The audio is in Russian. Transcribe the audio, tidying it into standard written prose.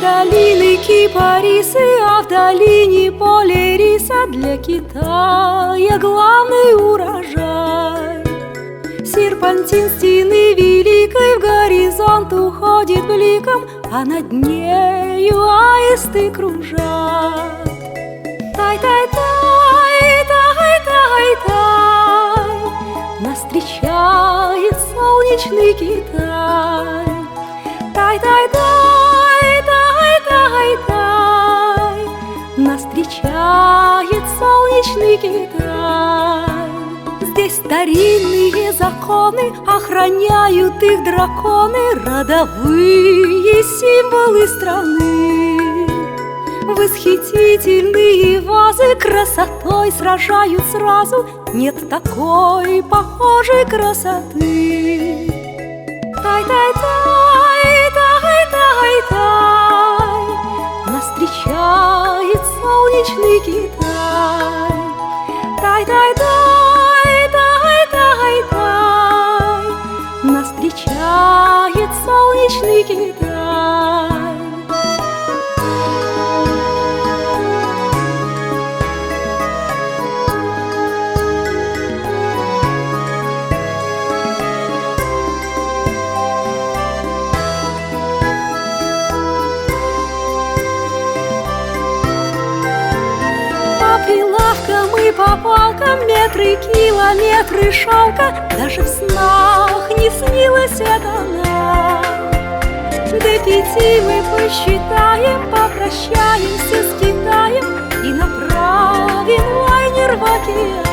долины кипарисы, а в долине поле риса. Для Китая главный урожай. Серпантин стены великой в горизонт уходит бликом, а над нею аисты кружат. Тай-тай-тай, тай-тай-тай, нас встречает солнечный Китай. Тай-тай-тай, тай-тай-тай, нас встречает солнечный Китай. Здесь старинные законы, охраняют их драконы, родовые символы страны. Восхитительные вазы красотой сражают сразу, нет такой похожей красоты. Тай-тай-тай, тай-тай-тай, нас встречает солнечный Китай. Тай-тай-тай, тай-тай-тай, нас встречает солнечный Китай. По прилавкам и по полкам метры, километры шелка, даже в снах не снилось это нам. До 5 мы посчитаем, попрощаемся с Китаем и направим лайнер в океан.